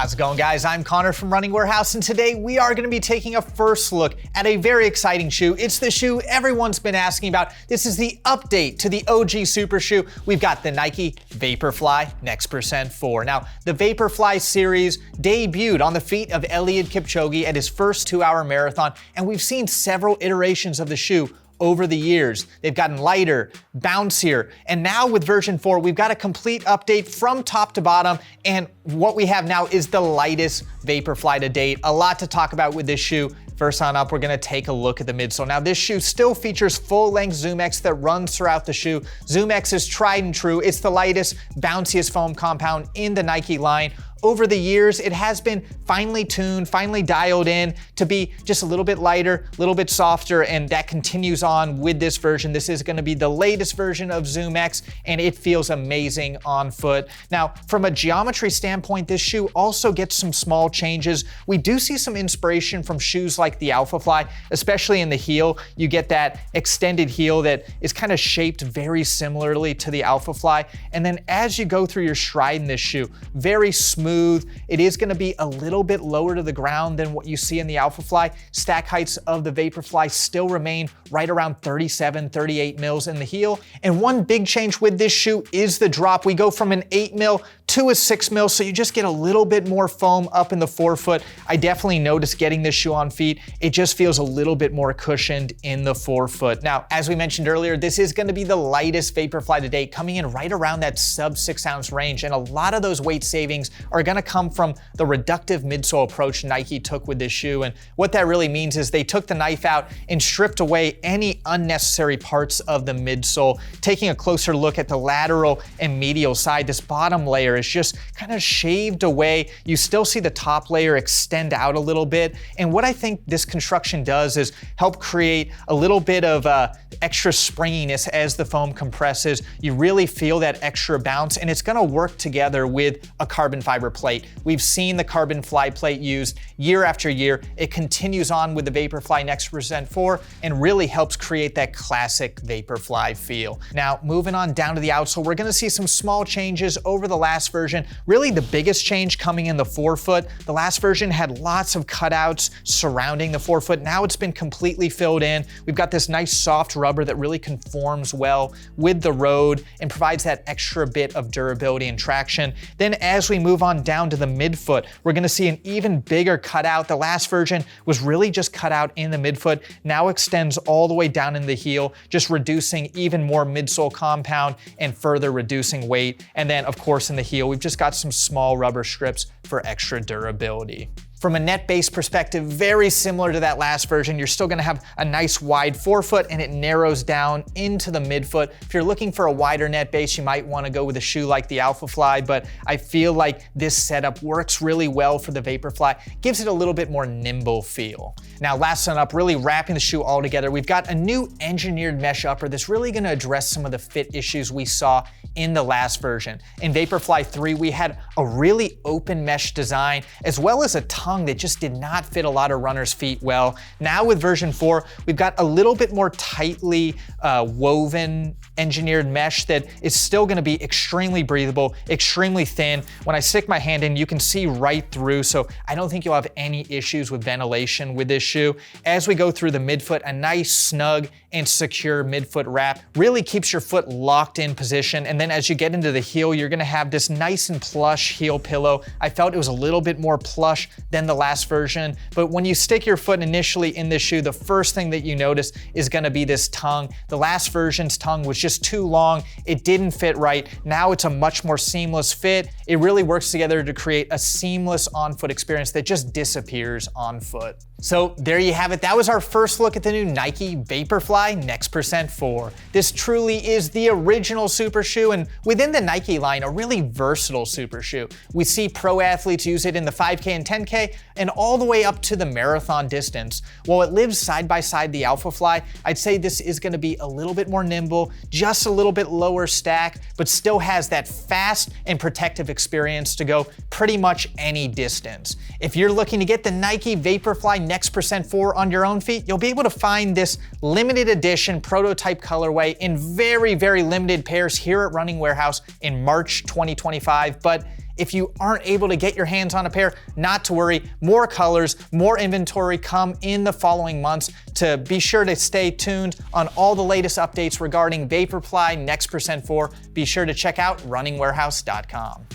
How's it going, guys? I'm Connor from Running Warehouse, and today we are going to be taking a first look at a very exciting shoe. It's the shoe everyone's been asking about. This is the update to the OG Super Shoe. We've got the Nike Vaporfly Next% 4. Now, the Vaporfly series debuted on the feet of Eliud Kipchoge at his first 2-hour marathon, and we've seen several iterations of the shoe over the years. They've gotten lighter, bouncier, and now with version 4, we've got a complete update from top to bottom, and what we have now is the lightest Vaporfly to date. A lot to talk about with this shoe. First on up, we're gonna take a look at the midsole. Now, this shoe still features full-length ZoomX that runs throughout the shoe. ZoomX is tried and true. It's the lightest, bounciest foam compound in the Nike line. Over the years, it has been finely tuned, finely dialed in to be just a little bit lighter, a little bit softer, and that continues on with this version. This is gonna be the latest version of ZoomX, and it feels amazing on foot. Now, from a geometry standpoint, this shoe also gets some small changes. We do see some inspiration from shoes like the Alphafly, especially in the heel. You get that extended heel that is kind of shaped very similarly to the Alphafly. And then as you go through your stride in this shoe, very smooth. It is gonna be a little bit lower to the ground than what you see in the Alphafly. Stack heights of the Vaporfly still remain right around 37, 38 mils in the heel. And one big change with this shoe is the drop. We go from an 8 mil to a 6 mil, so you just get a little bit more foam up in the forefoot. I definitely noticed getting this shoe on feet, it just feels a little bit more cushioned in the forefoot. Now, as we mentioned earlier, this is gonna be the lightest Vaporfly to date, coming in right around that sub 6 ounce range, and a lot of those weight savings are gonna come from the reductive midsole approach Nike took with this shoe. And what that really means is they took the knife out and stripped away any unnecessary parts of the midsole. Taking a closer look at the lateral and medial side, this bottom layer is just kind of shaved away. You still see the top layer extend out a little bit. And what I think this construction does is help create a little bit of extra springiness as the foam compresses. You really feel that extra bounce, and it's gonna work together with a carbon fiber plate. We've seen the carbon fly plate used year after year. It continues on with the Vaporfly Next% 4 and really helps create that classic Vaporfly feel. Now, moving on down to the outsole, we're gonna see some small changes over the last version. Really the biggest change coming in the forefoot. The last version had lots of cutouts surrounding the forefoot. Now it's been completely filled in. We've got this nice soft rubber that really conforms well with the road and provides that extra bit of durability and traction. Then as we move on down to the midfoot, we're gonna see an even bigger cutout. The last version was really just cut out in the midfoot, now extends all the way down in the heel, just reducing even more midsole compound and further reducing weight. And then of course in the heel, we've just got some small rubber strips for extra durability. From a net base perspective, very similar to that last version. You're still gonna have a nice wide forefoot, and it narrows down into the midfoot. If you're looking for a wider net base, you might wanna go with a shoe like the Alphafly, but I feel like this setup works really well for the Vaporfly, gives it a little bit more nimble feel. Now, last one up, really wrapping the shoe all together, we've got a new engineered mesh upper that's really gonna address some of the fit issues we saw in the last version. In Vaporfly 3, we had a really open mesh design, as well as a tongue that just did not fit a lot of runners' feet well. Now with version 4, we've got a little bit more tightly woven engineered mesh that is still gonna be extremely breathable, extremely thin. When I stick my hand in, you can see right through, so I don't think you'll have any issues with ventilation with this shoe. As we go through the midfoot, a nice snug and secure midfoot wrap really keeps your foot locked in position. And then as you get into the heel, you're gonna have this nice and plush heel pillow. I felt it was a little bit more plush than the last version, but when you stick your foot initially in this shoe, the first thing that you notice is gonna be this tongue. The last version's tongue was just too long. It didn't fit right. Now it's a much more seamless fit. It really works together to create a seamless on-foot experience that just disappears on foot. So there you have it. That was our first look at the new Nike Vaporfly Next% 4. This truly is the original super shoe, and within the Nike line, a really versatile super shoe. We see pro athletes use it in the 5K and 10K and all the way up to the marathon distance. While it lives side by side the Alphafly, I'd say this is gonna be a little bit more nimble, just a little bit lower stack, but still has that fast and protective experience to go pretty much any distance. If you're looking to get the Nike Vaporfly Next% 4 on your own feet, you'll be able to find this limited edition prototype colorway in very, very limited pairs here at Running Warehouse in March 2025. But If you aren't able to get your hands on a pair, not to worry, more colors, more inventory come in the following months. To be sure to stay tuned on all the latest updates regarding Vaporfly Next% 4, be sure to check out runningwarehouse.com.